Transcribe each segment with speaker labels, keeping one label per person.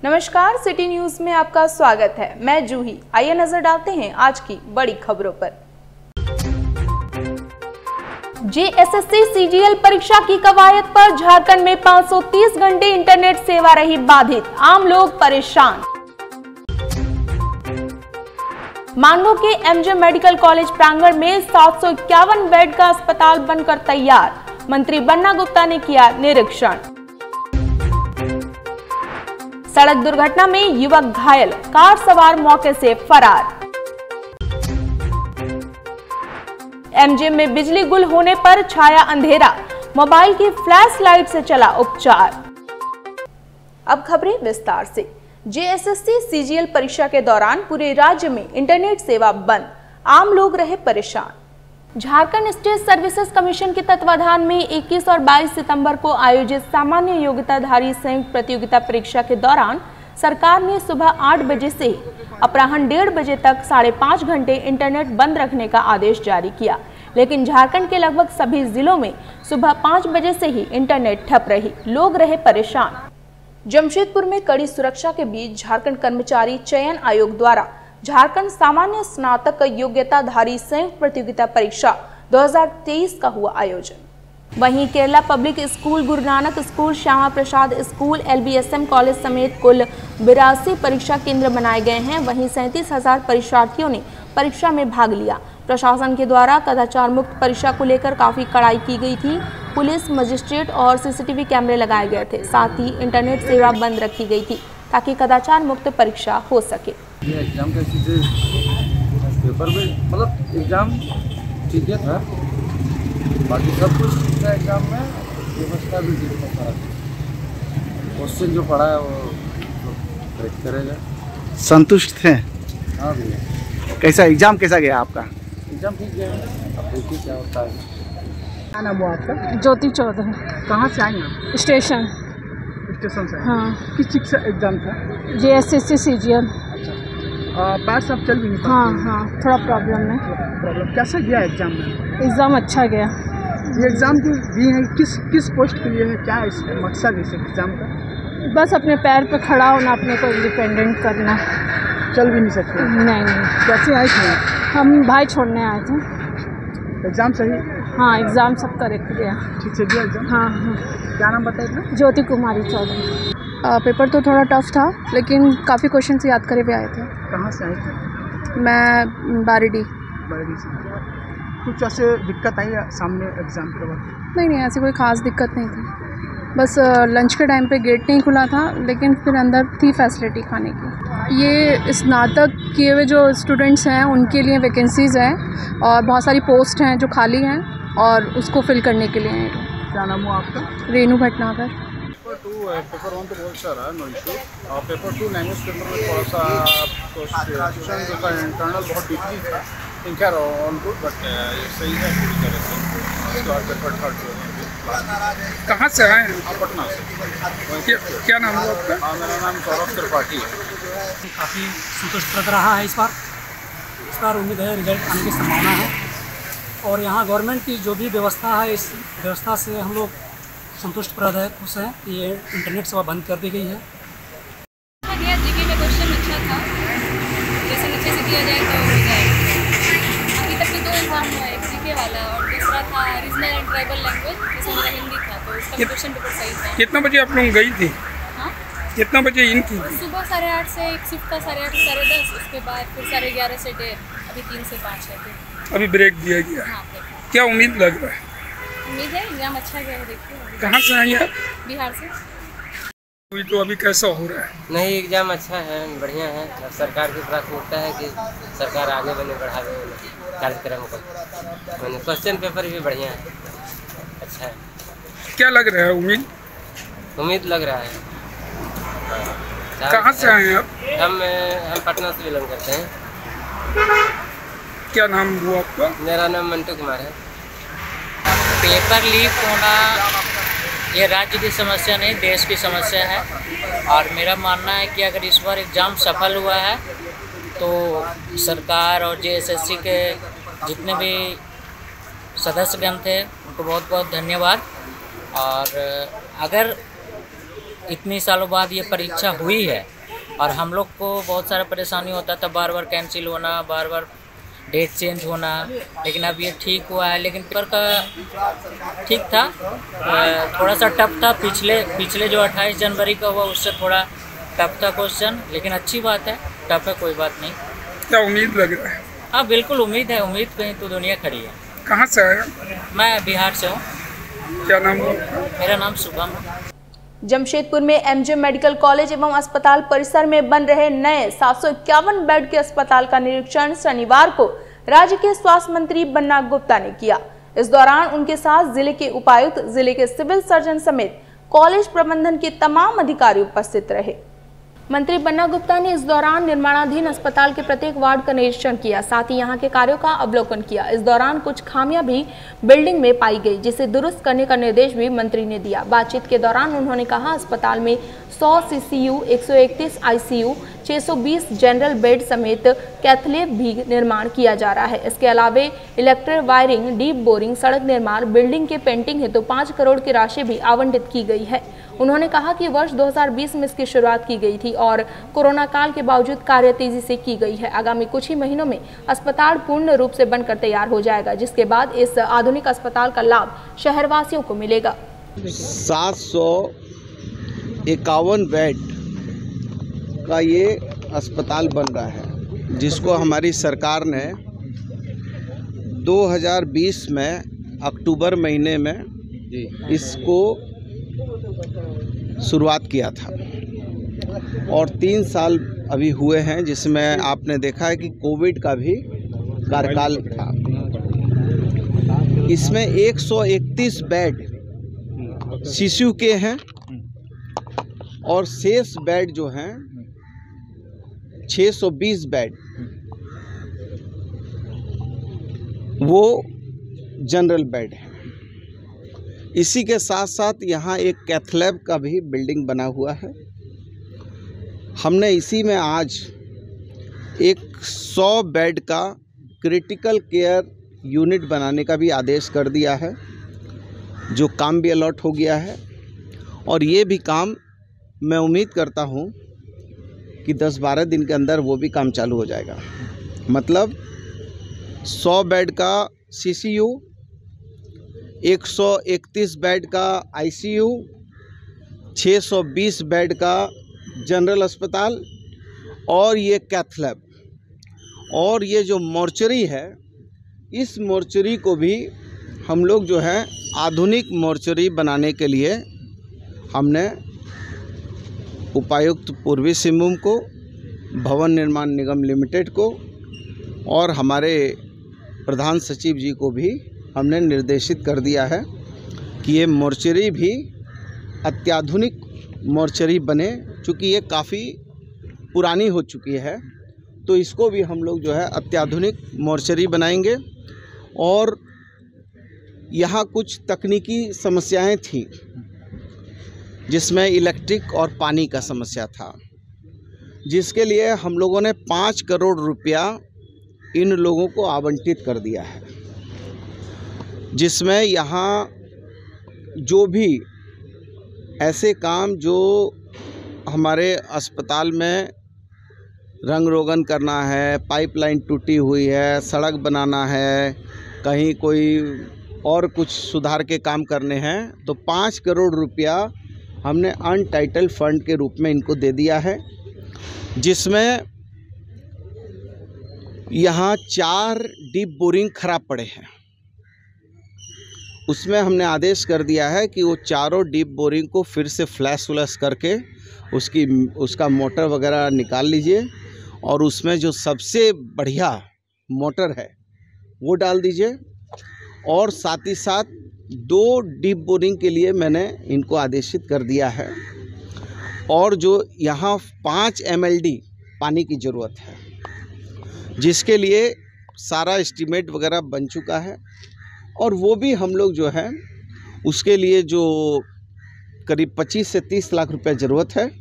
Speaker 1: नमस्कार, city news में आपका स्वागत है। मैं जूही। आइए नजर डालते हैं आज की बड़ी खबरों पर। जेएसएससी सीजीएल परीक्षा की कवायद पर झारखंड में 530 घंटे इंटरनेट सेवा रही बाधित, आम लोग परेशान। मांडव के एमजे मेडिकल कॉलेज प्रांगण में 751 बेड का अस्पताल बनकर तैयार, मंत्री बन्ना गुप्ता ने किया निरीक्षण। सड़क दुर्घटना में युवक घायल, कार सवार मौके से फरार। एमजे में बिजली गुल होने पर छाया अंधेरा, मोबाइल की फ्लैश लाइट से चला उपचार। अब खबरें विस्तार से। जेएसएससी सीजीएल परीक्षा के दौरान पूरे राज्य में इंटरनेट सेवा बंद, आम लोग रहे परेशान। झारखंड स्टेट सर्विसेज कमीशन के तत्वाधान में 21 और 22 सितंबर को आयोजित सामान्य योग्यताधारी संयुक्त प्रतियोगिता परीक्षा के दौरान सरकार ने सुबह 8 बजे से अपराह्न 1:30 बजे तक 5.5 घंटे इंटरनेट बंद रखने का आदेश जारी किया, लेकिन झारखंड के लगभग सभी जिलों में सुबह 5 बजे से ही इंटरनेट ठप रही, लोग रहे परेशान। जमशेदपुर में कड़ी सुरक्षा के बीच झारखंड कर्मचारी चयन आयोग द्वारा झारखंड सामान्य स्नातक योग्यताधारी संयुक्त प्रतियोगिता परीक्षा 2023 का हुआ आयोजन। वहीं Kerala public school, Guru Nanak school, Shyama Prasad school, LBSM college समेत कुल 82 परीक्षा केंद्र बनाए गए हैं। वहीं 37,000 परीक्षार्थियों ने परीक्षा में भाग लिया। प्रशासन के द्वारा कदाचार मुक्त परीक्षा को लेकर काफी कड़ाई की गई थी। पुलिस, मजिस्ट्रेट और CCTV कैमरे लगाए गए थे। साथ ही इंटरनेट सेवा बंद रखी गई थी ताकि कदाचार मुक्त परीक्षा हो सके।
Speaker 2: ये एग्ज़ाम का चीज़ें पेपर में मतलब एग्ज़ाम ठीक है था, बाकी सब कुछ ठीक था एग्ज़ाम में, व्यवस्था भी ठीक था। क्वेश्चन जो पढ़ा है वो करेक्ट करेगा।
Speaker 3: संतुष्ट थे?
Speaker 2: हाँ भैया।
Speaker 3: कैसा एग्ज़ाम कैसा गया आपका?
Speaker 2: एग्ज़ाम ठीक गया, अब देखिए क्या होता है।
Speaker 4: क्या नाम हुआ आपका?
Speaker 5: ज्योति चौधरी।
Speaker 4: कहाँ से आई आप?
Speaker 5: स्टेशन
Speaker 4: से?
Speaker 5: हाँ।
Speaker 4: किस चीज़ का एग्ज़ाम था?
Speaker 5: JSSC CGL.
Speaker 4: पैर सब चल भी नहीं पाते?
Speaker 5: हाँ, थोड़ा प्रॉब्लम है।
Speaker 4: प्रॉब्लम कैसा गया एग्ज़ाम में?
Speaker 5: एग्ज़ाम अच्छा गया।
Speaker 4: ये एग्ज़ाम जो दी है किस पोस्ट के लिए है, क्या है इसका मकसद इस एग्ज़ाम का?
Speaker 5: बस अपने पैर पे खड़ा होना, अपने को इंडिपेंडेंट करना।
Speaker 4: चल भी नहीं सकते?
Speaker 5: नहीं।
Speaker 4: कैसे आए थे?
Speaker 5: हम भाई छोड़ने आए थे।
Speaker 4: एग्ज़ाम सही?
Speaker 5: हाँ, एग्ज़ाम सब करेक्ट गया।
Speaker 4: ठीक से गया एग्ज़ाम?
Speaker 5: हाँ।
Speaker 4: क्या नाम बताया था?
Speaker 5: ज्योति कुमारी चौधरी।
Speaker 6: पेपर तो थोड़ा टफ था, लेकिन काफ़ी क्वेश्चन याद करे हुए आए थे।
Speaker 4: कहाँ से आए थे?
Speaker 6: मैं बारीडी
Speaker 4: से। कुछ ऐसे दिक्कत आई सामने एग्ज़ाम के वक्त?
Speaker 6: नहीं, ऐसी कोई ख़ास दिक्कत नहीं थी। बस लंच के टाइम पे गेट नहीं खुला था, लेकिन फिर अंदर थी फैसिलिटी खाने की। ये स्नातक किए हुए जो स्टूडेंट्स हैं उनके लिए वैकेंसीज़ हैं और बहुत सारी पोस्ट हैं जो खाली हैं और उसको फिल करने के लिए हैं।
Speaker 4: क्या नाम हुआ आपका?
Speaker 6: रेनू भटनागर।
Speaker 2: पेपर 1 तो बहुत सारा है, नो इशू। और पेपर 2 लैंग्वेज पेपर में थोड़ा सा क्वेश्चन जो था इंटरनल बहुत डीपली था, think are on good, but सही है पूरी तरह से। उसके बाद पेपर 3 जो है।
Speaker 4: कहाँ से आए हैं?
Speaker 2: पटना से।
Speaker 4: क्या नाम हुआ आपका?
Speaker 2: हाँ, मेरा नाम सौरभ त्रिपाठी है।
Speaker 7: काफ़ी संतुष्ट रहा है इस बार उम्मीद है रिजल्ट आने की संभावना है। और यहाँ गवर्नमेंट की जो भी व्यवस्था है, इस व्यवस्था से हम लोग संतुष्टप्रद है, खुश हैं कि ये इंटरनेट सेवा बंद कर दी गई है।
Speaker 8: जीके में क्वेश्चन अच्छा था, जैसे अच्छे से किया जाए तो हो जाएगा। अभी तक के 2 एग्जाम हुआ, एक जीके वाला और दूसरा था रीजनल एंड ट्राइबल लैंग्वेज, जिसमें मेरा हिंदी था, तो उसका क्वेश्चन पेपर सही था।
Speaker 4: कितना बजे आप लोग गई थी?
Speaker 8: हाँ,
Speaker 4: कितना बजे इन थी?
Speaker 8: सुबह 8:30 से एक शिफ्ट था, 8:30 से 10:30, उसके बाद फिर 11:30 से 1:30, अभी 3 से 5 है।
Speaker 4: अभी ब्रेक दिया गया।
Speaker 8: हाँ,
Speaker 4: क्या उम्मीद लग रहा है?
Speaker 8: उम्मीद है एग्जाम अच्छा गया है। देखिए,
Speaker 4: कहाँ से आई आप?
Speaker 8: बिहार से।
Speaker 4: तो अभी कैसा हो रहा है?
Speaker 9: नहीं, एग्ज़ाम अच्छा है, बढ़िया है। अब सरकार की प्राथमिकता है कि सरकार आगे बढ़ावे कार्यक्रम को। मैंने क्वेश्चन पेपर भी बढ़िया है, अच्छा है।
Speaker 4: क्या लग रहा है?
Speaker 9: उम्मीद लग रहा है।
Speaker 4: कहाँ से आए आप?
Speaker 9: हम पटना से बिलोंग करते हैं।
Speaker 4: क्या नाम हुआ आपका?
Speaker 9: मेरा नाम मंटू कुमार है।
Speaker 10: पेपर लीक होना ये राज्य की समस्या नहीं, देश की समस्या है। और मेरा मानना है कि अगर इस बार एग्ज़ाम सफल हुआ है तो सरकार और जेएसएससी के जितने भी सदस्यगण थे उनको बहुत बहुत धन्यवाद। और अगर इतनी सालों बाद ये परीक्षा हुई है और हम लोग को बहुत सारा परेशानी होता था, बार बार कैंसिल होना, बार बार डेट चेंज होना। लेकिन अब ये ठीक हुआ है। लेकिन पेपर का ठीक था, थोड़ा सा टफ था। पिछले जो 28 जनवरी का हुआ उससे थोड़ा टफ था क्वेश्चन, लेकिन अच्छी बात है, टफ है कोई बात नहीं।
Speaker 11: क्या उम्मीद लग रहा है?
Speaker 10: हाँ बिल्कुल उम्मीद है, उम्मीद पे ही तो दुनिया खड़ी है।
Speaker 11: कहाँ से आए?
Speaker 10: मैं बिहार से हूँ।
Speaker 11: क्या नाम है?
Speaker 10: मेरा नाम शुभम।
Speaker 1: जमशेदपुर में एमजे मेडिकल कॉलेज एवं अस्पताल परिसर में बन रहे नए 751 बेड के अस्पताल का निरीक्षण शनिवार को राज्य के स्वास्थ्य मंत्री बन्ना गुप्ता ने किया। इस दौरान उनके साथ जिले के उपायुक्त, जिले के सिविल सर्जन समेत कॉलेज प्रबंधन के तमाम अधिकारी उपस्थित रहे। मंत्री बन्ना गुप्ता ने इस दौरान निर्माणाधीन अस्पताल के प्रत्येक वार्ड का निरीक्षण किया, साथ ही यहां के कार्यों का अवलोकन किया। इस दौरान कुछ खामियां भी बिल्डिंग में पाई गई, जिसे दुरुस्त करने का निर्देश भी मंत्री ने दिया। बातचीत के दौरान उन्होंने कहा, अस्पताल में 100 सीसीयू, 131 आईसीयू, 620 जनरल बेड समेत कैथलैब भी निर्माण किया जा रहा है। इसके अलावे इलेक्ट्रिक वायरिंग, डीप बोरिंग, सड़क निर्माण, बिल्डिंग के पेंटिंग हेतु 5 करोड़ की राशि भी आवंटित की गई है। उन्होंने कहा कि वर्ष 2020 में इसकी शुरुआत की गई थी और कोरोना काल के बावजूद कार्य तेजी से की गई है। आगामी कुछ ही महीनों में अस्पताल पूर्ण रूप से बनकर तैयार हो जाएगा, जिसके बाद इस आधुनिक अस्पताल का लाभ शहरवासियों को मिलेगा।
Speaker 3: 751 बेड का ये अस्पताल बन रहा है, जिसको हमारी सरकार ने 2020 में अक्टूबर महीने में इसको शुरुआत किया था और 3 साल अभी हुए हैं, जिसमें आपने देखा है कि कोविड का भी कार्यकाल था। इसमें 131 बेड सीसीयू के हैं और शेष बेड जो हैं 620 बेड वो जनरल बेड है। इसी के साथ साथ यहाँ एक कैथलैब का भी बिल्डिंग बना हुआ है। हमने इसी में आज एक 100 बेड का क्रिटिकल केयर यूनिट बनाने का भी आदेश कर दिया है, जो काम भी अलॉट हो गया है। और ये भी काम मैं उम्मीद करता हूँ कि 10-12 दिन के अंदर वो भी काम चालू हो जाएगा। मतलब 100 बेड का सीसीयू, 131 बेड का आईसीयू, 620 बेड का जनरल अस्पताल और ये कैथलैब, और ये जो मोर्चरी है, इस मोर्चरी को भी हम लोग जो है आधुनिक मोर्चरी बनाने के लिए हमने उपायुक्त पूर्वी सिंहभूम को, भवन निर्माण निगम लिमिटेड को और हमारे प्रधान सचिव जी को भी हमने निर्देशित कर दिया है कि ये मोर्चरी भी अत्याधुनिक मोर्चरी बने। चूँकि ये काफ़ी पुरानी हो चुकी है, तो इसको भी हम लोग जो है अत्याधुनिक मोर्चरी बनाएंगे। और यहाँ कुछ तकनीकी समस्याएं थी, जिसमें इलेक्ट्रिक और पानी का समस्या था, जिसके लिए हम लोगों ने 5 करोड़ रुपया इन लोगों को आवंटित कर दिया है, जिसमें यहाँ जो भी ऐसे काम जो हमारे अस्पताल में रंग रोगन करना है, पाइपलाइन टूटी हुई है, सड़क बनाना है, कहीं कोई और कुछ सुधार के काम करने हैं, तो 5 करोड़ रुपया हमने अनटाइटल फंड के रूप में इनको दे दिया है। जिसमें यहाँ 4 डीप बोरिंग खराब पड़े हैं, उसमें हमने आदेश कर दिया है कि वो चारों डीप बोरिंग को फिर से फ्लैश करके उसका मोटर वगैरह निकाल लीजिए और उसमें जो सबसे बढ़िया मोटर है वो डाल दीजिए। और साथ ही साथ 2 डीप बोरिंग के लिए मैंने इनको आदेशित कर दिया है। और जो यहाँ 5 MLD पानी की ज़रूरत है, जिसके लिए सारा एस्टीमेट वगैरह बन चुका है, और वो भी हम लोग जो है उसके लिए जो करीब 25 से 30 लाख रुपए ज़रूरत है,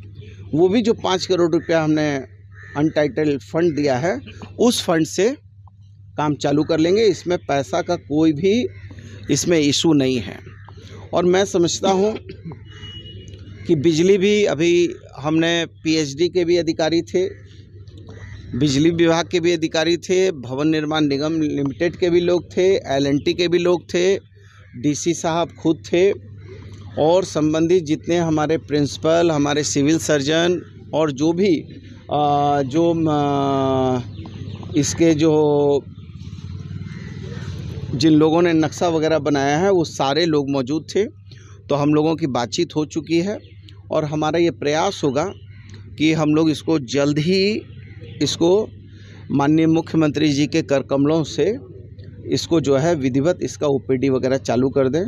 Speaker 3: वो भी जो 5 करोड़ रुपया हमने अनटाइटल फंड दिया है, उस फंड से काम चालू कर लेंगे। इसमें पैसा का कोई भी इसमें इशू नहीं है। और मैं समझता हूँ कि बिजली भी अभी हमने पीएचडी के भी अधिकारी थे, बिजली विभाग के भी अधिकारी थे, भवन निर्माण निगम लिमिटेड के भी लोग थे, एलएनटी के भी लोग थे, डीसी साहब खुद थे और संबंधित जितने हमारे प्रिंसिपल, हमारे सिविल सर्जन और जो भी इसके जो जिन लोगों ने नक्शा वगैरह बनाया है वो सारे लोग मौजूद थे। तो हम लोगों की बातचीत हो चुकी है और हमारा ये प्रयास होगा कि हम लोग इसको जल्द ही इसको माननीय मुख्यमंत्री जी के कर कमलों से इसको जो है विधिवत इसका ओपीडी वगैरह चालू कर दें।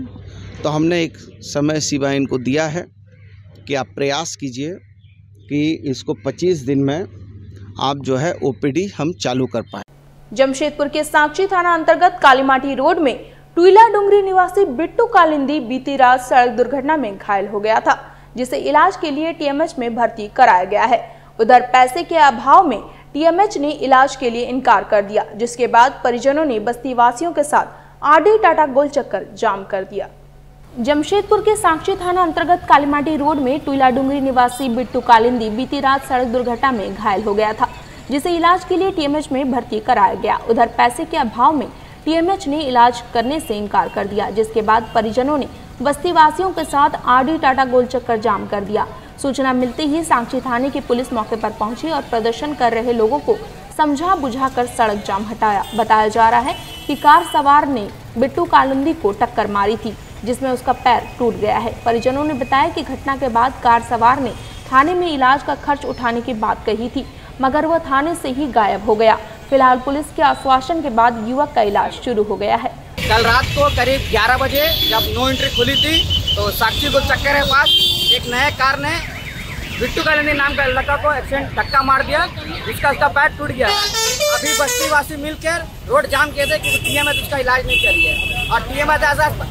Speaker 3: तो हमने एक समय सीमा इनको दिया है कि आप प्रयास कीजिए कि इसको 25 दिन में आप जो है ओपीडी हम चालू कर पाएँ।
Speaker 1: जमशेदपुर के साक्षी थाना अंतर्गत कालीमाटी रोड में टुईला डुंगरी निवासी बिट्टू कालिंदी बीती रात सड़क दुर्घटना में घायल हो गया था, जिसे इलाज के लिए टीएमएच में भर्ती कराया गया है। उधर पैसे के अभाव में टीएमएच ने इलाज के लिए इनकार कर दिया, जिसके बाद परिजनों ने बस्ती वासियों के साथ आरडी टाटा गोल चक्कर जाम कर दिया। जमशेदपुर के साक्षी थाना अंतर्गत कालीमाटी रोड में टुईला डुंगरी निवासी बिट्टू कालिंदी बीती रात सड़क दुर्घटना में घायल हो गया था, जिसे इलाज के लिए टीएमएच में भर्ती कराया गया। उधर पैसे के अभाव में टीएमएच ने इलाज करने से इनकार कर दिया, जिसके बाद परिजनों ने बस्ती वासियों के साथ आरडी टाटा गोल चक्कर जाम कर दिया। सूचना मिलते ही साक्षी थाने की पुलिस मौके पर पहुंची और प्रदर्शन कर रहे लोगों को समझा बुझाकर सड़क जाम हटाया। बताया जा रहा है कि कार सवार ने बिट्टू कालिंदी को टक्कर मारी थी, जिसमें उसका पैर टूट गया है। परिजनों ने बताया कि घटना के बाद कार सवार ने थाने में इलाज का खर्च उठाने की बात कही थी, मगर वह थाने से ही गायब हो गया। फिलहाल पुलिस के आश्वासन के बाद युवक का इलाज शुरू हो गया है।
Speaker 4: कल रात को करीब 11 बजे जब नो एंट्री खुली थी तो साक्षी गोल चक्कर के पास एक नए कार ने बिट्टू कालिंदी नाम का लड़का को एक्सीडेंट धक्का मार दिया, जिसका उसका पैर टूट गया। अभी बस्ती वासी मिलकर रोड जाम किए थे कि टीएमएच उसका इलाज नहीं करी है। और टीएमएच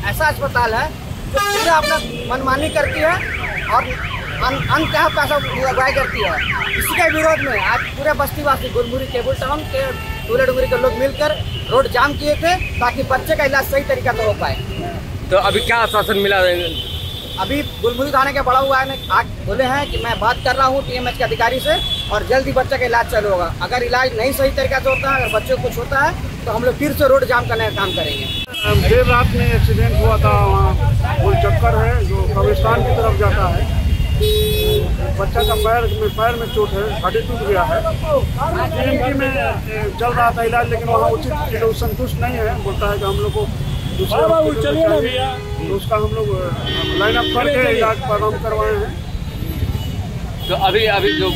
Speaker 4: ऐसा अस्पताल है जो पूरा अपना मनमानी करती है और अनकहा पैसा उगाई करती है। इसी के विरोध में आज पूरे बस्तीवासी गुलमुरी केबल टाउन के टुईला डुंगरी के लोग मिलकर रोड जाम किए थे ताकि बच्चे का इलाज सही तरीका से हो पाए।
Speaker 9: तो अभी क्या आश्वासन मिला?
Speaker 4: अभी गुलमुरी थाने के बड़ा हुआ है आज बोले हैं कि मैं बात कर रहा हूँ टीएमएच के अधिकारी से और जल्द ही बच्चे का इलाज चालू होगा। अगर इलाज नहीं सही तरीका से होता है, अगर बच्चे को कुछ होता है तो हम लोग फिर से रोड जाम करने का काम करेंगे।
Speaker 11: देर रात में एक्सीडेंट हुआ था, वहाँ गोल चक्कर है जो कब्रिस्तान की तरफ जाता है। बच्चा का पैर में चोट है, हड्डी टूट गया है। टीएमटी में चल रहा था इलाज, लेकिन वहाँ उचित लोग संतुष्ट नहीं है। बोलता है कि हम लोग को दूसरा तो उसका हम लोग लाइन अप करके इलाज प्रारंभ करवाए हैं।
Speaker 9: तो अभी जो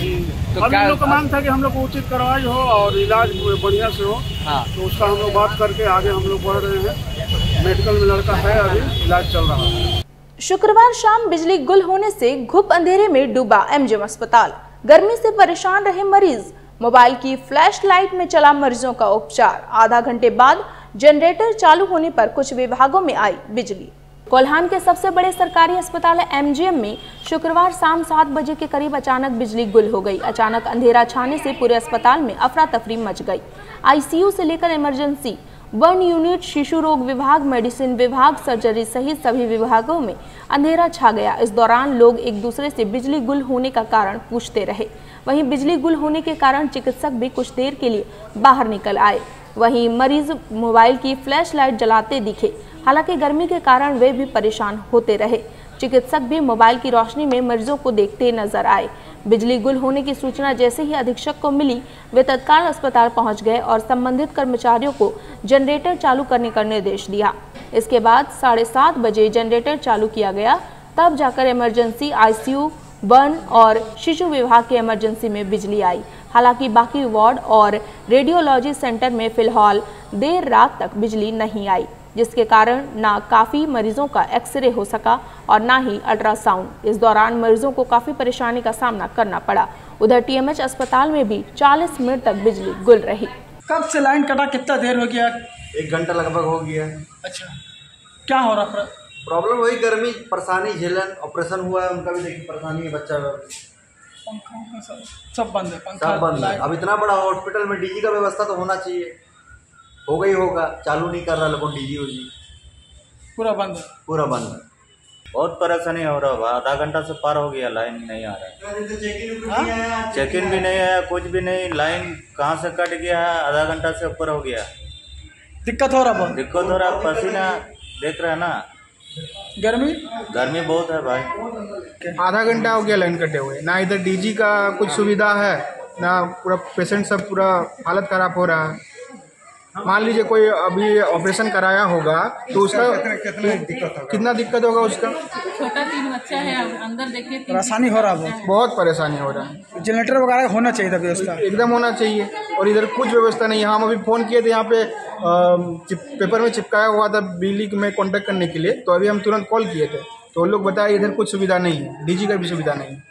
Speaker 9: तो
Speaker 11: क्या हम लोग का मांग था कि हम लोग को उचित कार्रवाई हो और इलाज बढ़िया से हो।
Speaker 9: हाँ।
Speaker 11: तो उसका हम लोग बात करके आगे हम लोग बढ़ रहे हैं। मेडिकल में लड़का है, अभी इलाज चल रहा है।
Speaker 1: शुक्रवार शाम बिजली गुल होने से घुप अंधेरे में डूबा एमजीएम अस्पताल। गर्मी से परेशान रहे मरीज, मोबाइल की फ्लैश लाइट में चला मरीजों का उपचार। आधा घंटे बाद जनरेटर चालू होने पर कुछ विभागों में आई बिजली। कोल्हान के सबसे बड़े सरकारी अस्पताल एमजीएम में शुक्रवार शाम 7 बजे के करीब अचानक बिजली गुल हो गई। अचानक अंधेरा छाने से पूरे अस्पताल में अफरा तफरी मच गई। आईसीयू से लेकर इमरजेंसी, बर्न यूनिट, शिशु रोग विभाग, मेडिसिन विभाग, सर्जरी सहित सभी विभागों में अंधेरा छा गया। इस दौरान लोग एक दूसरे से बिजली गुल होने का कारण पूछते रहे। वहीं बिजली गुल होने के कारण चिकित्सक भी कुछ देर के लिए बाहर निकल आए। वहीं मरीज मोबाइल की फ्लैश लाइट जलाते दिखे। हालांकि गर्मी के कारण वे भी परेशान होते रहे। चिकित्सक भी मोबाइल की रोशनी में मरीजों को देखते नजर आए। बिजली गुल होने की सूचना जैसे ही अधीक्षक को मिली, वे तत्काल अस्पताल पहुंच गए और संबंधित कर्मचारियों को जनरेटर चालू करने का निर्देश दिया। इसके बाद 7:30 बजे जनरेटर चालू किया गया, तब जाकर इमरजेंसी, आईसीयू, बर्न और शिशु विभाग के इमरजेंसी में बिजली आई। हालांकि बाकी वार्ड और रेडियोलॉजी सेंटर में फिलहाल देर रात तक बिजली नहीं आई, जिसके कारण ना काफ़ी मरीजों का एक्सरे हो सका और ना ही अल्ट्रासाउंड। इस दौरान मरीजों को काफ़ी परेशानी का सामना करना पड़ा। उधर टीएमएच अस्पताल में भी 40 मिनट तक बिजली गुल रही।
Speaker 4: कब से लाइन कटा, कितना देर हो गया?
Speaker 12: 1 घंटा लगभग हो गया।
Speaker 4: अच्छा, क्या हो रहा?
Speaker 12: प्रॉब्लम वही गर्मी, परेशानी झेलन। ऑपरेशन हुआ है उनका भी देखिए परेशानी है, बच्चा
Speaker 4: सब बंद है,
Speaker 12: सब बंद है। अब इतना बड़ा हॉस्पिटल में डीजी का व्यवस्था तो होना चाहिए, होगा ही होगा। चालू नहीं कर रहा लोगों डीजी, पूरा बंद है, पूरा बंद है।
Speaker 13: बहुत परेशानी हो रहा है, आधा घंटा से पार हो गया, लाइन नहीं आ रहा है। चेक इन भी नहीं आया, कुछ भी नहीं, लाइन कहाँ से कट गया है, आधा घंटा से ऊपर हो गया।
Speaker 14: दिक्कत हो रहा है,
Speaker 13: दिक्कत हो रहा है, पसीना देख रहे हैं ना, गर्मी बहुत है भाई।
Speaker 15: आधा घंटा हो गया लाइन कटे हुए, ना इधर डीजी का कुछ सुविधा है, ना पूरा पेशेंट सब पूरा हालत खराब हो रहा है। मान लीजिए कोई अभी ऑपरेशन कराया होगा तो उसका कितना दिक्कत होगा, उसका
Speaker 5: छोटा 3 बच्चा है, अंदर देखिए
Speaker 14: परेशानी हो रहा है,
Speaker 15: बहुत परेशानी हो रहा है।
Speaker 14: जनरेटर वगैरह होना चाहिए था, व्यवस्था
Speaker 15: एकदम होना चाहिए, और इधर कुछ व्यवस्था नहीं है। हम अभी फ़ोन किए थे यहाँ पे, पेपर में चिपकाया हुआ था बिजली में कॉन्टैक्ट करने के लिए, तो अभी हम तुरंत कॉल किए थे तो वो लोग बताए इधर कुछ सुविधा नहीं है, डीजी का भी सुविधा नहीं है।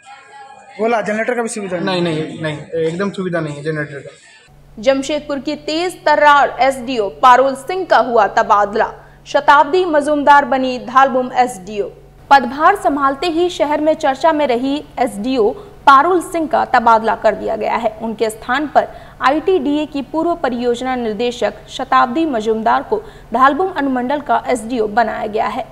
Speaker 14: बोला जनरेटर का भी सुविधा
Speaker 15: नहीं, एकदम सुविधा नहीं है जनरेटर का।
Speaker 1: जमशेदपुर की तेज तर्रार एसडीओ पारुल सिंह का हुआ तबादला, शताब्दी मजूमदार बनी धालबुम एसडीओ। पदभार संभालते ही शहर में चर्चा में रही एसडीओ पारुल सिंह का तबादला कर दिया गया है। उनके स्थान पर आईटीडीए की पूर्व परियोजना निर्देशक शताब्दी मजूमदार को धालबुम अनुमंडल का एसडीओ बनाया गया है।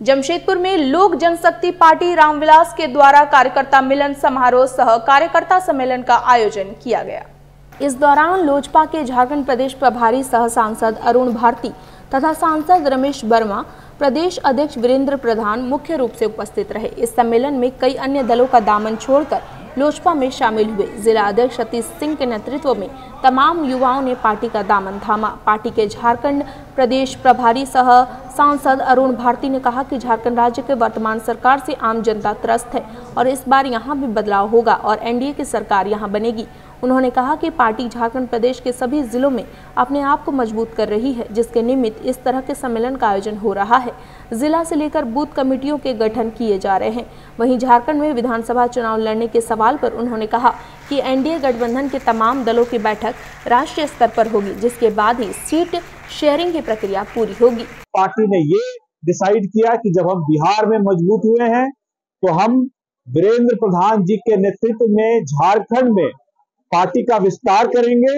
Speaker 1: जमशेदपुर में लोक जनशक्ति पार्टी रामविलास के द्वारा कार्यकर्ता मिलन समारोह सह कार्यकर्ता सम्मेलन का आयोजन किया गया। इस दौरान लोजपा के झारखंड प्रदेश प्रभारी सह सांसद अरुण भारती तथा सांसद रमेश वर्मा, प्रदेश अध्यक्ष वीरेंद्र प्रधान मुख्य रूप से उपस्थित रहे। इस सम्मेलन में कई अन्य दलों का दामन छोड़कर लोजपा में शामिल हुए। जिला अध्यक्ष सतीश सिंह के नेतृत्व में तमाम युवाओं ने पार्टी का दामन थामा। पार्टी के झारखंड प्रदेश प्रभारी सह सांसद अरुण भारती ने कहा कि झारखंड राज्य के वर्तमान सरकार से आम जनता त्रस्त है और इस बार यहां भी बदलाव होगा और एनडीए की सरकार यहां बनेगी। उन्होंने कहा कि पार्टी झारखंड प्रदेश के सभी जिलों में अपने आप को मजबूत कर रही है, जिसके निमित्त इस तरह के सम्मेलन का आयोजन हो रहा है। जिला से लेकर बूथ कमेटियों के गठन किए जा रहे हैं। वहीं झारखंड में विधानसभा चुनाव लड़ने के सवाल पर उन्होंने कहा कि एनडीए गठबंधन के तमाम दलों की बैठक राष्ट्रीय स्तर पर होगी, जिसके बाद ही सीट शेयरिंग की प्रक्रिया पूरी होगी।
Speaker 16: पार्टी ने ये डिसाइड किया कि जब हम बिहार में मजबूत हुए हैं तो हम वीरेंद्र प्रधान जी के नेतृत्व में झारखंड में पार्टी का विस्तार करेंगे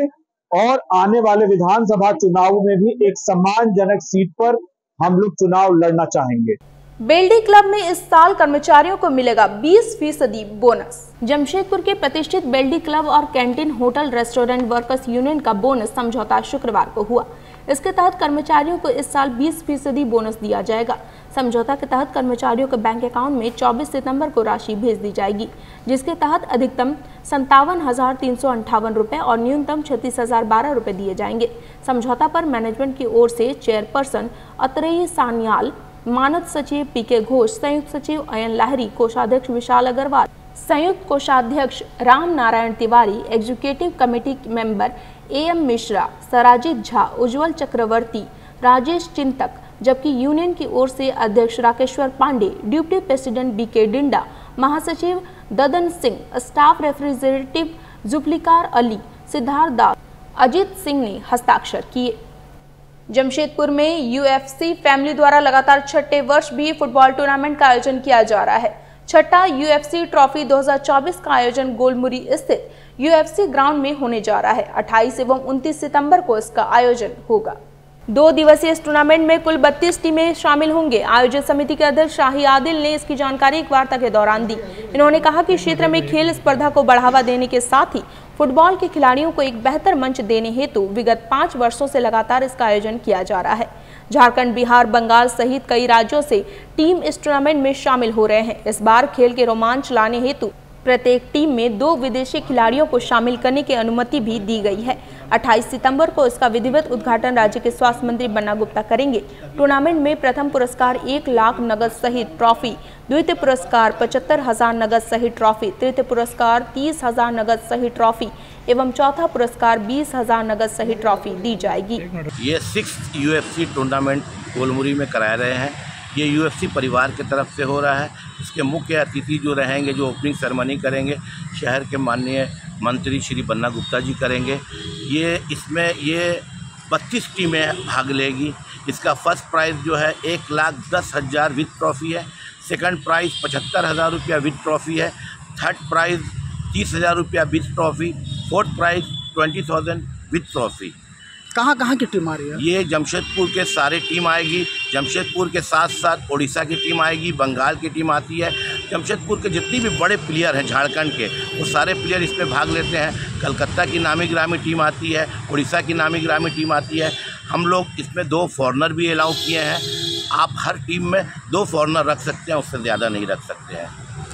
Speaker 16: और आने वाले विधानसभा चुनाव में भी एक सम्मानजनक सीट पर हम लोग चुनाव लड़ना चाहेंगे।
Speaker 1: बेल्डी क्लब में इस साल कर्मचारियों को मिलेगा 20% बोनस। जमशेदपुर के प्रतिष्ठित बेल्डी क्लब और canteen hotel restaurant workers union का बोनस समझौता शुक्रवार को हुआ। इसके तहत कर्मचारियों को इस साल 20% बोनस दिया जाएगा। समझौता के तहत कर्मचारियों के बैंक अकाउंट में 24 सितंबर को राशि भेज दी जाएगी, जिसके तहत अधिकतम 57,358 रुपए और न्यूनतम 36,012 रुपए दिए जाएंगे। समझौता पर मैनेजमेंट की ओर से चेयरपर्सन अतरेई सान्याल, मानद सचिव पीके घोष, संयुक्त सचिव अयन लाहिरी, कोषाध्यक्ष विशाल अग्रवाल, संयुक्त कोषाध्यक्ष Ram Narayan Tiwari, executive committee member AM Mishra, Sarajit Jha, Ujjwal Chakraborty, Rajesh Chintak, जबकि यूनियन की ओर से अध्यक्ष Rakeshwar Pandey, deputy president BK Dinda, महासचिव ददन सिंह, स्टाफ रिप्रेजेंटेटिव जुल्फिकार अली, सिद्धार्थ दास, अजीत सिंह ने हस्ताक्षर किए। जमशेदपुर में यूएफसी फैमिली द्वारा लगातार छठे वर्ष भी फुटबॉल टूर्नामेंट का आयोजन किया जा रहा है। छठा यूएफसी ट्रॉफी 2024 का आयोजन गोलमुरी स्थित यूएफसी ग्राउंड में होने जा रहा है। 28 एवं 29 सितंबर को इसका आयोजन होगा। 2 दिवसीय इस टूर्नामेंट में कुल 32 टीमें शामिल होंगे। आयोजन समिति के अध्यक्ष शाही आदिल ने इसकी जानकारी एक वार्ता के दौरान दी। इन्होंने कहा कि क्षेत्र में खेल स्पर्धा को बढ़ावा देने के साथ ही फुटबॉल के खिलाड़ियों को एक बेहतर मंच देने हेतु विगत 5 वर्षों से लगातार इसका आयोजन किया जा रहा है। झारखंड, बिहार, बंगाल सहित कई राज्यों से टीम इस टूर्नामेंट में शामिल हो रहे हैं। इस बार खेल के रोमांच लाने हेतु प्रत्येक टीम में 2 विदेशी खिलाड़ियों को शामिल करने की अनुमति भी दी गई है। 28 सितंबर को इसका विधिवत उद्घाटन राज्य के स्वास्थ्य मंत्री बन्ना गुप्ता करेंगे। टूर्नामेंट में प्रथम पुरस्कार 1 लाख नगद सहित ट्रॉफी, द्वितीय पुरस्कार 75,000 नगद सहित ट्रॉफी, तृतीय पुरस्कार 30,000 नगद सहित ट्रॉफी एवं चौथा पुरस्कार 20,000 नगद सहित ट्रॉफी दी जाएगी।
Speaker 17: ये 6th यूएफसी टूर्नामेंट गोलमुरी में करा रहे हैं। ये यूएफसी परिवार की तरफ से हो रहा है। इसके मुख्य अतिथि जो रहेंगे, जो ओपनिंग सेरेमनी करेंगे, शहर के माननीय मंत्री श्री बन्ना गुप्ता जी करेंगे। इसमें 32 टीमें भाग लेगी। इसका फर्स्ट प्राइज़ जो है 1,10,000 विद ट्रॉफी है। सेकंड प्राइज़ 75,000 रुपया विद ट्रॉफी है। थर्ड प्राइज़ 30,000 रुपया with trophy. Fourth prize 20,000 with trophy.
Speaker 14: कहाँ कहाँ की टीम आ रही है?
Speaker 17: ये जमशेदपुर के सारे टीम आएगी, जमशेदपुर के साथ साथ उड़ीसा की टीम आएगी, बंगाल की टीम आती है। जमशेदपुर के जितनी भी बड़े प्लेयर हैं झारखंड के, वो सारे प्लेयर इसमें भाग लेते हैं। कलकत्ता की नामी गिरामी टीम आती है, उड़ीसा की नामी गिरामी टीम आती है। हम लोग इसमें 2 फॉरनर भी अलाउ किए हैं। आप हर टीम में 2 फॉरनर रख सकते हैं, उससे ज़्यादा नहीं रख सकते हैं।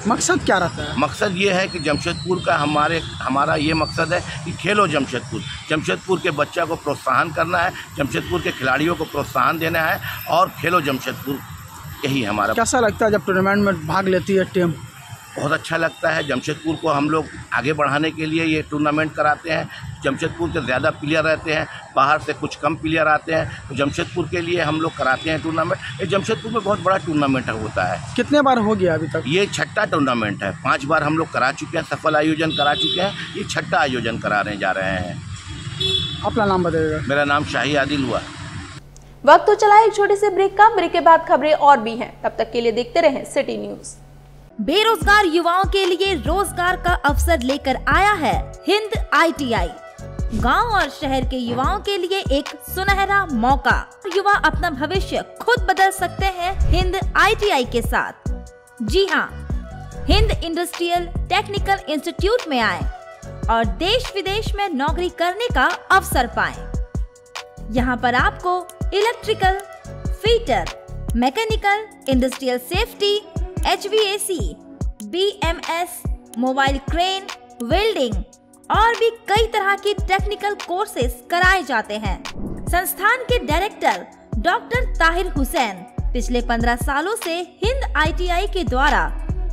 Speaker 14: मकसद क्या रहता है?
Speaker 17: मकसद ये है कि जमशेदपुर का हमारा ये मकसद है कि खेलो जमशेदपुर, जमशेदपुर के बच्चा को प्रोत्साहन करना है, जमशेदपुर के खिलाड़ियों को प्रोत्साहन देना है और खेलो जमशेदपुर, यही हमारा।
Speaker 14: कैसा लगता है जब टूर्नामेंट में भाग लेती है टीम?
Speaker 17: बहुत अच्छा लगता है। जमशेदपुर को हम लोग आगे बढ़ाने के लिए ये टूर्नामेंट कराते हैं। जमशेदपुर के ज़्यादा प्लेयर रहते हैं, बाहर से कुछ कम प्लेयर आते हैं, तो जमशेदपुर के लिए हम लोग कराते हैं टूर्नामेंट। ये जमशेदपुर में बहुत बड़ा टूर्नामेंट होता है।
Speaker 14: कितने बार हो गया अभी तक?
Speaker 17: ये 6ठा टूर्नामेंट है। 5 बार हम लोग करा चुके हैं, सफल आयोजन करा चुके हैं। ये 6ठा आयोजन कराने जा रहे हैं।
Speaker 14: अपना नाम बताइएगा।
Speaker 17: मेरा नाम शाही आदिल हुआ।
Speaker 1: वक्त तो चला एक छोटे से ब्रेक का। ब्रेक के बाद खबरें और भी हैं, तब तक के लिए देखते रहें सिटी न्यूज।
Speaker 18: बेरोजगार युवाओं के लिए रोजगार का अवसर लेकर आया है हिंद ITI। गांव और शहर के युवाओं के लिए एक सुनहरा मौका। युवा अपना भविष्य खुद बदल सकते हैं हिंद ITI के साथ। जी हां, हिंद इंडस्ट्रियल टेक्निकल इंस्टीट्यूट में आए और देश विदेश में नौकरी करने का अवसर पाएं। यहां पर आपको electrical, fitter, mechanical, industrial safety, HVAC, BMS, mobile crane, welding और भी कई तरह की टेक्निकल कोर्सेज कराए जाते हैं। संस्थान के डायरेक्टर डॉक्टर ताहिर हुसैन पिछले 15 सालों से हिंद ITI के द्वारा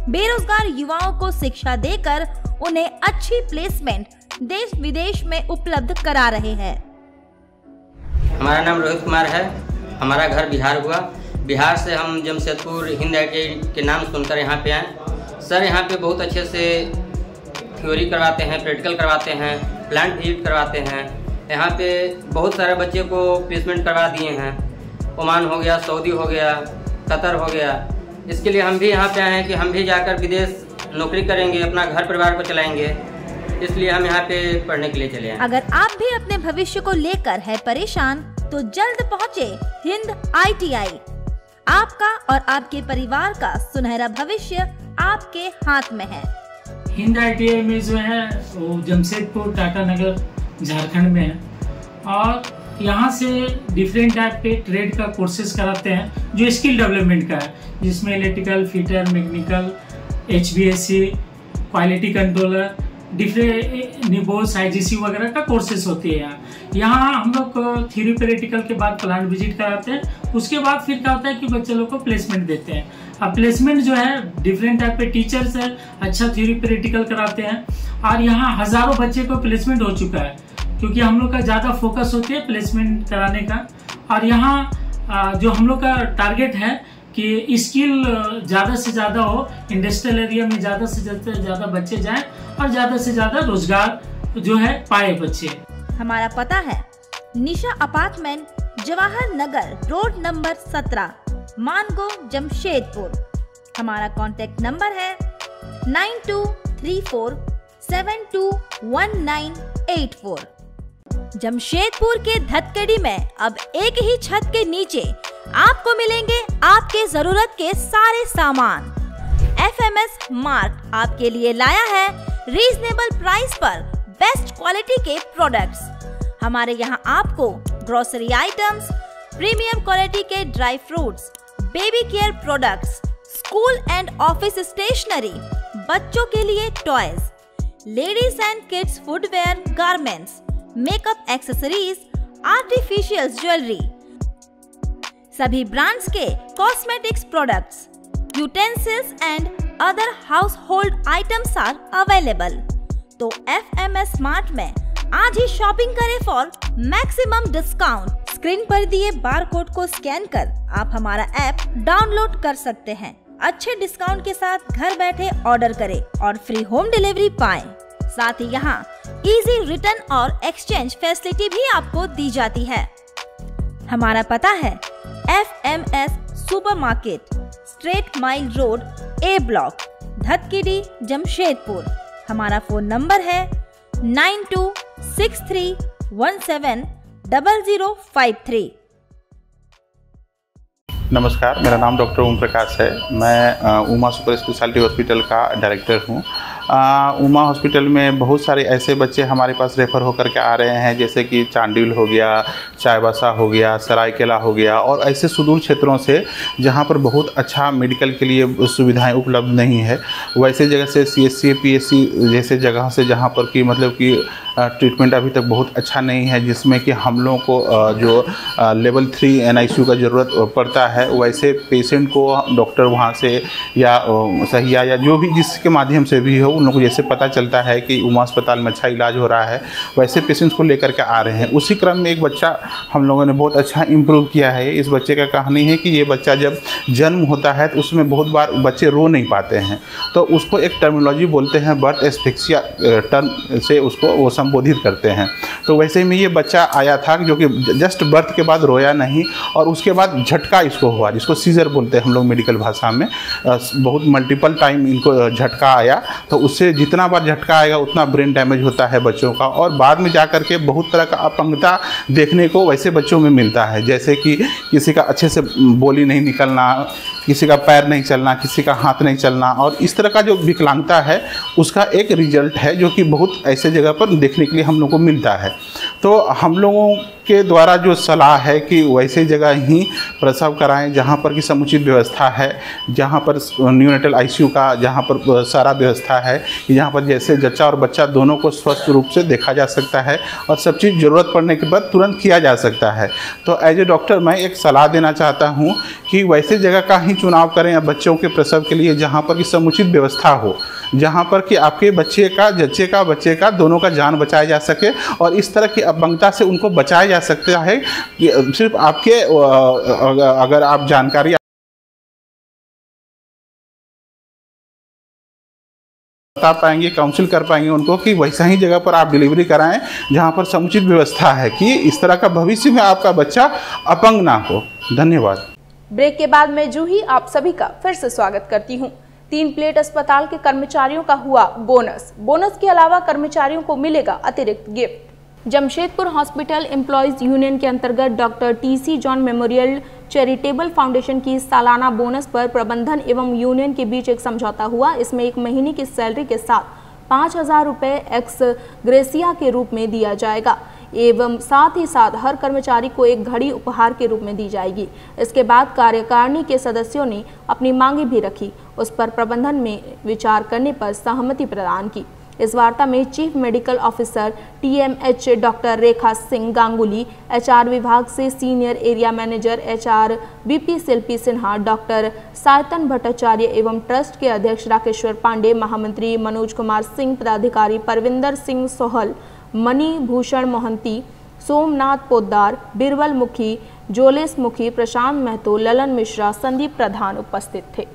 Speaker 18: बेरोजगार युवाओं को शिक्षा देकर उन्हें अच्छी प्लेसमेंट देश विदेश में उपलब्ध करा रहे हैं।
Speaker 19: हमारा नाम रोहित कुमार है। हमारा घर बिहार हुआ। बिहार से हम जमशेदपुर हिंद ITI के नाम सुनकर यहाँ पे आए। सर यहाँ पे बहुत अच्छे से थ्योरी करवाते हैं, प्रैक्टिकल करवाते हैं, प्लांट विजिट करवाते हैं। यहाँ पे बहुत सारे बच्चे को प्लेसमेंट करवा दिए हैं। ओमान हो गया, सऊदी हो गया, कतर हो गया। इसके लिए हम भी यहाँ पे आए हैं कि हम भी जाकर विदेश नौकरी करेंगे, अपना घर परिवार को चलाएंगे। इसलिए हम यहाँ पे पढ़ने के लिए चले आए।
Speaker 18: अगर आप भी अपने भविष्य को लेकर है परेशान तो जल्द पहुँचे हिंद ITI। आपका और आपके परिवार का सुनहरा भविष्य आपके हाथ में है।
Speaker 20: हिंद ITI में जो है वो जमशेदपुर टाटा नगर झारखंड में है और यहाँ से डिफरेंट टाइप के ट्रेड का कोर्सेज कराते हैं जो स्किल डेवलपमेंट का है, जिसमें electrical, fitter, mechanical, HVAC, quality controller, different निबोल्स, IGC वगैरह का कोर्सेज होती है। यहाँ हम लोग थ्योरी प्रैक्टिकल के बाद प्लांट विजिट कराते हैं। उसके बाद फिर क्या होता है कि बच्चे लोग को प्लेसमेंट देते हैं। अब प्लेसमेंट जो है डिफरेंट टाइप के टीचर्स है, अच्छा थ्योरी प्रैक्टिकल कराते हैं और यहाँ हजारों बच्चे को प्लेसमेंट हो चुका है, क्योंकि हम लोग का ज़्यादा फोकस होती है प्लेसमेंट कराने का। और यहाँ जो हम लोग का टारगेट है कि स्किल ज़्यादा से ज़्यादा हो, इंडस्ट्रियल एरिया में ज़्यादा से ज़्यादा बच्चे जाएं और ज़्यादा से ज़्यादा रोजगार जो है पाए बच्चे।
Speaker 18: हमारा पता है निशा apartment, Jawahar Nagar road number 17, Mango, Jamshedpur. हमारा कॉन्टेक्ट नंबर है 9234721984। जमशेदपुर के धतकड़ी में अब एक ही छत के नीचे आपको मिलेंगे आपके जरूरत के सारे सामान। FMS मार्ट आपके लिए लाया है रीजनेबल प्राइस पर बेस्ट क्वालिटी के प्रोडक्ट्स। हमारे यहाँ आपको ग्रोसरी आइटम्स, प्रीमियम क्वालिटी के dry fruits, baby care products, school and office stationery, बच्चों के लिए toys, ladies and kids footwear, garments, makeup accessories, artificial jewellery, सभी ब्रांड्स के cosmetics products, utensils and other household items are available. तो FMS mart में आज ही shopping करें फॉर मैक्सिमम डिस्काउंट। स्क्रीन पर दिए बारकोड को स्कैन कर आप हमारा ऐप डाउनलोड कर सकते हैं। अच्छे डिस्काउंट के साथ घर बैठे ऑर्डर करें और फ्री होम डिलीवरी पाएं। साथ ही यहाँ इजी रिटर्न और एक्सचेंज फैसिलिटी भी आपको दी जाती है। हमारा पता है FMS supermarket, straight mile road, A block, Dhatkidih, Jamshedpur. हमारा फोन नंबर है 926317 0053।
Speaker 21: नमस्कार, मेरा नाम डॉक्टर ओम प्रकाश है। मैं उमा सुपर स्पेशलिटी हॉस्पिटल का डायरेक्टर हूँ। उमा हॉस्पिटल में बहुत सारे ऐसे बच्चे हमारे पास रेफ़र होकर के आ रहे हैं, जैसे कि चांडिल हो गया, चाईबासा हो गया, सरायकेला हो गया, और ऐसे सुदूर क्षेत्रों से जहाँ पर बहुत अच्छा मेडिकल के लिए सुविधाएं उपलब्ध नहीं है। वैसे जगह से CSC PSC जैसे जगह से जहाँ पर कि मतलब कि ट्रीटमेंट अभी तक बहुत अच्छा नहीं है, जिसमें कि हम लोगों को जो लेवल 3 NICU का ज़रूरत पड़ता है, वैसे पेशेंट को डॉक्टर वहाँ से या सहिया या जो भी जिसके माध्यम से भी हो, उन लोगों को जैसे पता चलता है कि उमा अस्पताल में अच्छा इलाज हो रहा है, वैसे पेशेंट्स को लेकर के आ रहे हैं। उसी क्रम में एक बच्चा हम लोगों ने बहुत अच्छा इम्प्रूव किया है। इस बच्चे का कहानी है कि ये बच्चा जब जन्म होता है तो उसमें बहुत बार बच्चे रो नहीं पाते हैं, तो उसको एक टर्मिनोलॉजी बोलते हैं, बर्थ एस्फिक्सिया टर्म से उसको वो संबोधित करते हैं। तो वैसे में ये बच्चा आया था जो कि जस्ट बर्थ के बाद रोया नहीं, और उसके बाद झटका इसको हुआ, जिसको सीजर बोलते हैं हम लोग मेडिकल भाषा में। बहुत मल्टीपल टाइम इनको झटका आया, तो उससे जितना बार झटका आएगा उतना ब्रेन डैमेज होता है बच्चों का, और बाद में जा कर के बहुत तरह का अपंगता देखने को वैसे बच्चों में मिलता है, जैसे कि किसी का अच्छे से बोली नहीं निकलना, किसी का पैर नहीं चलना, किसी का हाथ नहीं चलना, और इस तरह का जो विकलांगता है उसका एक रिजल्ट है जो कि बहुत ऐसे जगह पर देखने के लिए हम लोग को मिलता है। तो हम लोगों के द्वारा जो सलाह है कि वैसे जगह ही प्रसव कराएं जहां पर कि समुचित व्यवस्था है, जहां पर न्यूनेटल ICU का जहां पर सारा व्यवस्था है, जहां पर जैसे जच्चा और बच्चा दोनों को स्वस्थ रूप से देखा जा सकता है और सब चीज़ ज़रूरत पड़ने के बाद तुरंत किया जा सकता है। तो एज ए डॉक्टर मैं एक सलाह देना चाहता हूँ कि वैसे जगह का ही चुनाव करें बच्चों के प्रसव के लिए जहाँ पर कि समुचित व्यवस्था हो, जहाँ पर कि आपके बच्चे का दोनों का जान बचाया जा सके, और इस तरह की अपंगता से उनको बचाया जा सकता है। सिर्फ आपके अगर आप जानकारी बता पाएंगे, काउंसिल कर पाएंगे उनको कि वैसा ही जगह पर आप डिलीवरी कराएं जहां पर समुचित व्यवस्था है, कि इस तरह का भविष्य में आपका बच्चा अपंग ना हो। धन्यवाद।
Speaker 1: ब्रेक के बाद मैं जूही आप सभी का फिर से स्वागत करती हूं। 3 प्लेट अस्पताल के कर्मचारियों का हुआ बोनस के अलावा कर्मचारियों को मिलेगा अतिरिक्त gift. Jamshedpur hospital employees union के अंतर्गत doctor TC John memorial charitable foundation की सालाना बोनस पर प्रबंधन एवं यूनियन के बीच एक समझौता हुआ। इसमें 1 महीने की सैलरी के साथ 5,000 रुपये एक्स ग्रेसिया के रूप में दिया जाएगा, एवं साथ ही साथ हर कर्मचारी को एक घड़ी उपहार के रूप में दी जाएगी। इसके बाद कार्यकारिणी के सदस्यों ने अपनी मांगे भी रखी, उस पर प्रबंधन में विचार करने पर सहमति प्रदान की। इस वार्ता में chief medical officer TMH doctor Rekha Singh Ganguly, HR विभाग से senior area manager HR BP Shilpi Sinha, doctor Saitan Bhattacharya एवं ट्रस्ट के अध्यक्ष राकेश्वर पांडे, महामंत्री मनोज कुमार सिंह, पदाधिकारी परविंदर सिंह सोहल, मणि भूषण मोहंती, सोमनाथ पोद्दार, बिरबल मुखी, जोलेस मुखी, प्रशांत महतो, ललन मिश्रा, संदीप प्रधान उपस्थित थे।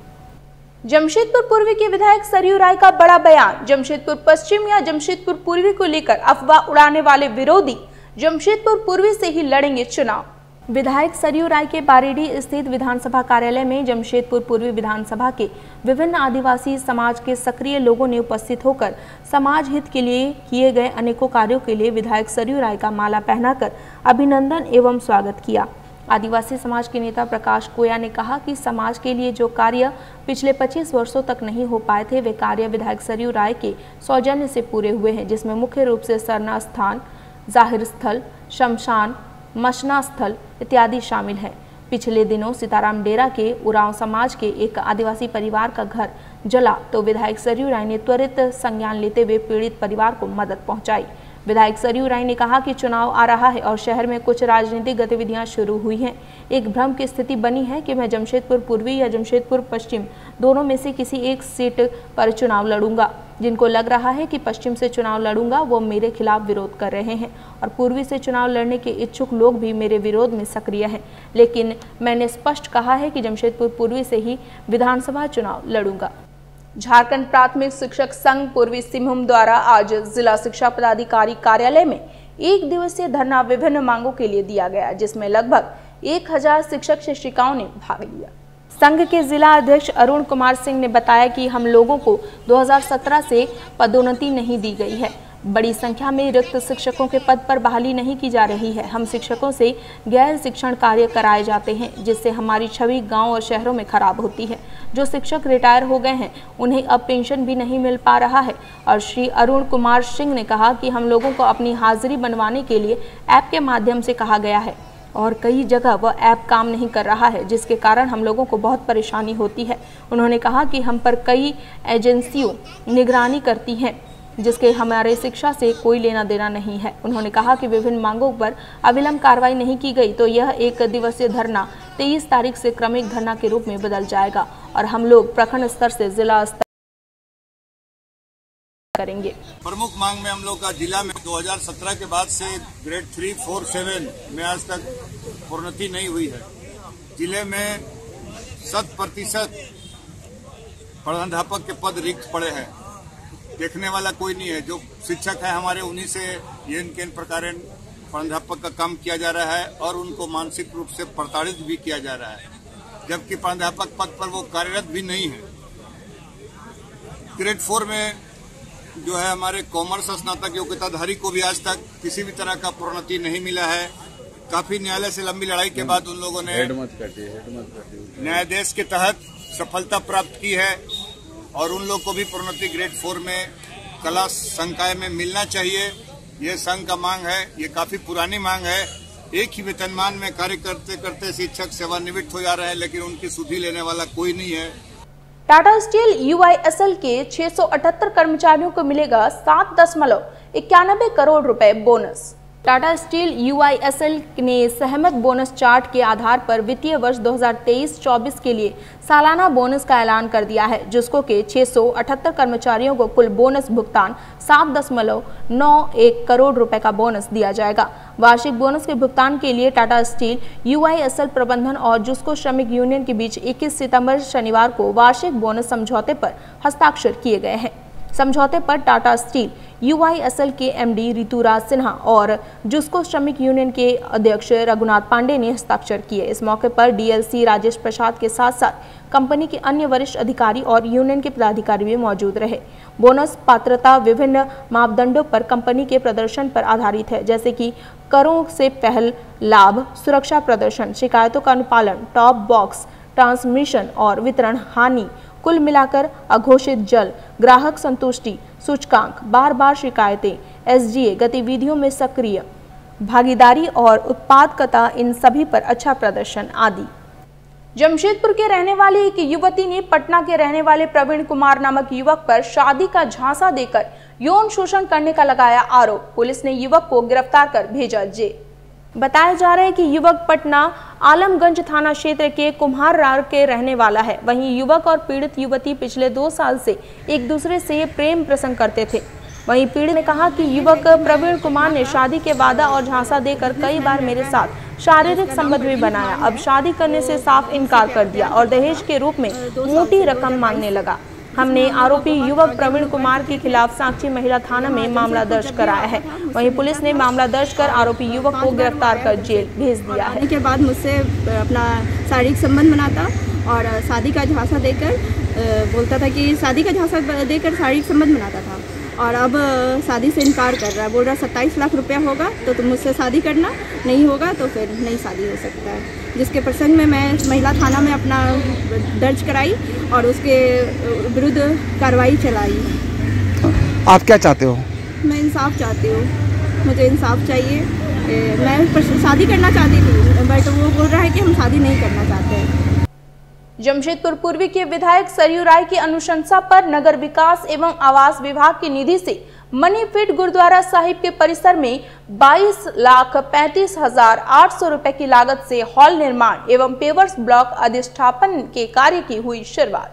Speaker 1: जमशेदपुर पूर्वी के विधायक सरयू राय का बड़ा बयान। जमशेदपुर पश्चिम या जमशेदपुर पूर्वी को लेकर अफवाह उड़ाने वाले विरोधी जमशेदपुर पूर्वी से ही लड़ेंगे चुनाव। विधायक सरयू राय के बारेडी स्थित विधानसभा कार्यालय में जमशेदपुर पूर्वी विधानसभा के विभिन्न आदिवासी समाज के सक्रिय लोगों ने उपस्थित होकर समाज हित के लिए किए गए अनेकों कार्यों के लिए विधायक सरयू राय का माला पहनाकर अभिनंदन एवं स्वागत किया। आदिवासी समाज के नेता प्रकाश कोया ने कहा कि समाज के लिए जो कार्य पिछले 25 वर्षों तक नहीं हो पाए थे, वे कार्य विधायक सरयू राय के सौजन्य से पूरे हुए हैं, जिसमें मुख्य रूप से सरना स्थान, जाहिर स्थल, शमशान, मशना स्थल इत्यादि शामिल है। पिछले दिनों सीताराम डेरा के उरांव समाज के एक आदिवासी परिवार का घर जला तो विधायक सरयू राय ने त्वरित संज्ञान लेते हुए पीड़ित परिवार को मदद पहुंचाई। विधायक सरयू राय ने कहा कि चुनाव आ रहा है और शहर में कुछ राजनीतिक गतिविधियां शुरू हुई हैं। एक भ्रम की स्थिति बनी है कि मैं जमशेदपुर पूर्वी या जमशेदपुर पश्चिम दोनों में से किसी एक सीट पर चुनाव लड़ूंगा। जिनको लग रहा है कि पश्चिम से चुनाव लड़ूंगा वो मेरे खिलाफ विरोध कर रहे हैं और पूर्वी से चुनाव लड़ने के इच्छुक लोग भी मेरे विरोध में सक्रिय हैं, लेकिन मैंने स्पष्ट कहा है कि जमशेदपुर पूर्वी से ही विधानसभा चुनाव लड़ूंगा। झारखंड प्राथमिक शिक्षक संघ पूर्वी सिंहभूम द्वारा आज जिला शिक्षा पदाधिकारी कार्यालय में 1 दिवसीय धरना विभिन्न मांगों के लिए दिया गया, जिसमें लगभग 1000 शिक्षक शिक्षिकाओं ने भाग लिया। संघ के जिला अध्यक्ष अरुण कुमार सिंह ने बताया कि हम लोगों को 2017 से पदोन्नति नहीं दी गई है। बड़ी संख्या में रिक्त शिक्षकों के पद पर बहाली नहीं की जा रही है। हम शिक्षकों से गैर शिक्षण कार्य कराए जाते हैं, जिससे हमारी छवि गांव और शहरों में खराब होती है। जो शिक्षक रिटायर हो गए हैं उन्हें अब पेंशन भी नहीं मिल पा रहा है। और श्री अरुण कुमार सिंह ने कहा कि हम लोगों को अपनी हाजिरी बनवाने के लिए ऐप के माध्यम से कहा गया है और कई जगह वह ऐप काम नहीं कर रहा है, जिसके कारण हम लोगों को बहुत परेशानी होती है। उन्होंने कहा कि हम पर कई एजेंसियों निगरानी करती हैं, जिसके हमारे शिक्षा से कोई लेना देना नहीं है। उन्होंने कहा कि विभिन्न मांगों पर अविलंब कार्रवाई नहीं की गई तो यह 1 दिवसीय धरना 23 तारीख से क्रमिक धरना के रूप में बदल जाएगा और हम लोग प्रखंड स्तर से जिला स्तर करेंगे।
Speaker 6: प्रमुख मांग में हम लोग का जिला में 2017 के बाद से ग्रेड 3, 4, 7 में आज तक प्रोन्नति नहीं हुई है। जिले में 100% प्रधानाध्यापक के पद रिक्त पड़े हैं। देखने वाला कोई नहीं है। जो शिक्षक है हमारे उन्हीं से ये प्रकार प्रधानाध्यापक का काम किया जा रहा है और उनको मानसिक रूप से प्रताड़ित भी किया जा रहा है, जबकि प्रधानाध्यापक पद पर वो कार्यरत भी नहीं है। ग्रेड 4 में जो है हमारे कॉमर्स स्नातक योग्यताधारी को भी आज तक किसी भी तरह का प्रोन्नति नहीं मिला है। काफी न्यायालय से लंबी लड़ाई के बाद उन लोगों ने न्यायाधीश के तहत सफलता प्राप्त की है और उन लोग को भी प्रोन्नति ग्रेड 4 में कला संकाय में मिलना चाहिए। ये संघ का मांग है, ये काफी पुरानी मांग है। एक ही वेतनमान में कार्य करते करते शिक्षक सेवानिवृत्त हो जा रहे हैं, लेकिन उनकी सुधि लेने वाला कोई नहीं है।
Speaker 1: टाटा स्टील यूआईएसएल के 678 कर्मचारियों को मिलेगा 7.91 करोड़ रुपए बोनस। टाटा स्टील यूआईएसएल ने सहमत बोनस चार्ट के आधार पर वित्तीय वर्ष 2023-24 के लिए सालाना बोनस का ऐलान कर दिया है, जिसको के 678 कर्मचारियों को कुल बोनस भुगतान 7.91 करोड़ रुपए का बोनस दिया जाएगा। वार्षिक बोनस के भुगतान के लिए टाटा स्टील यूआईएसएल प्रबंधन और जुस्को श्रमिक यूनियन के बीच 21 सितंबर शनिवार को वार्षिक बोनस समझौते पर हस्ताक्षर किए गए हैं। समझौते पर टाटा स्टील यूआईएसएल के एमडी ऋतुराज सिन्हा और जुस्को श्रमिक यूनियन के अध्यक्ष रघुनाथ पांडे ने हस्ताक्षर किए। इस मौके पर डीएलसी राजेश प्रसाद के साथ साथ कंपनी के अन्य वरिष्ठ अधिकारी और यूनियन के पदाधिकारी भी मौजूद रहे। बोनस पात्रता विभिन्न मापदंडों पर कंपनी के प्रदर्शन पर आधारित है, जैसे कि करों से पहल लाभ, सुरक्षा प्रदर्शन, शिकायतों का अनुपालन, टॉप बॉक्स, ट्रांसमिशन और वितरण हानि, कुल मिलाकर अघोषित जल, ग्राहक संतुष्टि सूचकांक, बार बार शिकायतें, एसडीए गतिविधियों में सक्रिय भागीदारी और उत्पादकता, इन सभी पर अच्छा प्रदर्शन आदि। जमशेदपुर के रहने वाली एक युवती ने पटना के रहने वाले प्रवीण कुमार नामक युवक पर शादी का झांसा देकर यौन शोषण करने का लगाया आरोप। पुलिस ने युवक को गिरफ्तार कर भेजा जेल। बताया जा रहा है कि युवक पटना आलमगंज थाना क्षेत्र के कुम्हाररार के रहने वाला है। वहीं युवक और पीड़ित युवती पिछले 2 साल से एक दूसरे से प्रेम प्रसंग करते थे। वहीं पीड़ित ने कहा कि युवक प्रवीण कुमार ने शादी के वादा और झांसा देकर कई बार मेरे साथ शारीरिक संबंध भी बनाया। अब शादी करने से साफ इनकार कर दिया और दहेज के रूप में मोटी रकम मांगने लगा। हमने आरोपी युवक प्रवीण कुमार के खिलाफ साक्षी महिला थाना में मामला दर्ज कराया है। वहीं पुलिस ने मामला दर्ज कर आरोपी युवक को गिरफ्तार कर जेल भेज दिया है।
Speaker 22: के बाद मुझसे अपना शारीरिक संबंध बनाता और शादी का झांसा देकर बोलता था कि शादी का झांसा देकर शारीरिक संबंध बनाता था और अब शादी से इनकार कर रहा है। बोल रहा 27 लाख रुपया होगा तो तुम मुझसे शादी करना, नहीं होगा तो फिर नहीं शादी हो सकता है। जिसके प्रसंग में मैं महिला थाना में अपना दर्ज कराई और उसके विरुद्ध कार्रवाई चलाई।
Speaker 23: आप क्या चाहते हो?
Speaker 22: मैं इंसाफ चाहती हूँ, मुझे इंसाफ चाहिए। मैं शादी करना चाहती थी बट वो बोल रहा है कि हम शादी नहीं करना चाहते हैं।
Speaker 1: जमशेदपुर पूर्वी के विधायक सरयू राय की अनुशंसा पर नगर विकास एवं आवास विभाग की निधि से मनी फिट गुरुद्वारा साहिब के परिसर में 22,35,800 रुपए की लागत से हॉल निर्माण एवं पेवर्स ब्लॉक अधिष्ठापन के कार्य की हुई शुरुआत।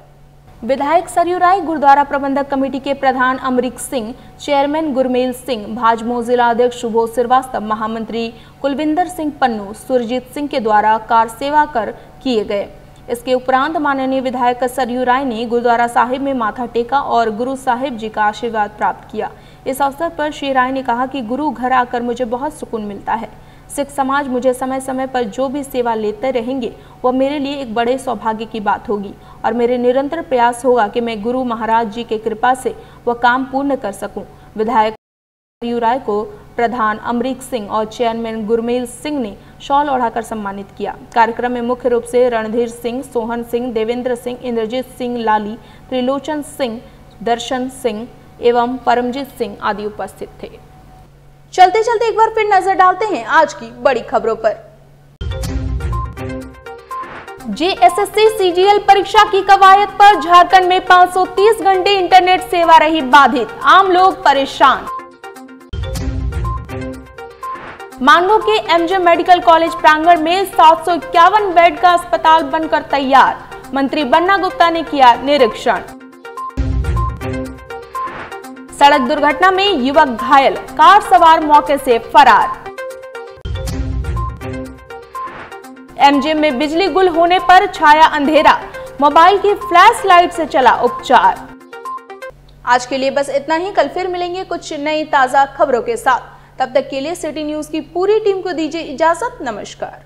Speaker 1: विधायक सरयू राय, गुरुद्वारा प्रबंधक कमेटी के प्रधान अमरीक सिंह, चेयरमैन गुरमेल सिंह, भाजपा जिला अध्यक्ष सुबोध श्रीवास्तव, महामंत्री कुलविंदर सिंह पन्नू, सुरजीत सिंह के द्वारा कार सेवा कर किए गए। इसके उपरांत माननीय विधायक सरयू राय ने गुरुद्वारा साहिब में माथा टेका और गुरु साहिब जी का आशीर्वाद प्राप्त किया। इस अवसर पर श्री राय ने कहा कि गुरु घर आकर मुझे बहुत सुकून मिलता है। सिख समाज मुझे समय समय पर जो भी सेवा लेते रहेंगे वह मेरे लिए एक बड़े सौभाग्य की बात होगी और मेरे निरंतर प्रयास होगा कि मैं गुरु महाराज जी के कृपा से वह काम पूर्ण कर सकूं। विधायक राय को प्रधान अमरीक सिंह और चेयरमैन गुरमेल सिंह ने शॉल ओढ़ाकर सम्मानित किया। कार्यक्रम में मुख्य रूप से रणधीर सिंह, सोहन सिंह, देवेंद्र सिंह, इंद्रजीत सिंह लाली, त्रिलोचन सिंह, दर्शन सिंह एवं परमजीत सिंह आदि उपस्थित थे। चलते चलते एक बार फिर नजर डालते हैं आज की बड़ी खबरों पर। जेएसएससी सीजीएल परीक्षा की कवायद पर झारखंड में 530 घंटे इंटरनेट सेवा रही बाधित, आम लोग परेशान। मांगो के एमजे मेडिकल कॉलेज प्रांगण में 751 बेड का अस्पताल बनकर तैयार, मंत्री बन्ना गुप्ता ने किया निरीक्षण। सड़क दुर्घटना में युवक घायल, कार सवार मौके से फरार। एमजे में बिजली गुल होने पर छाया अंधेरा, मोबाइल की फ्लैश लाइट से चला उपचार। आज के लिए बस इतना ही, कल फिर मिलेंगे कुछ नई ताजा खबरों के साथ। तब तक के लिए सिटी न्यूज की पूरी टीम को दीजिए इजाजत। नमस्कार।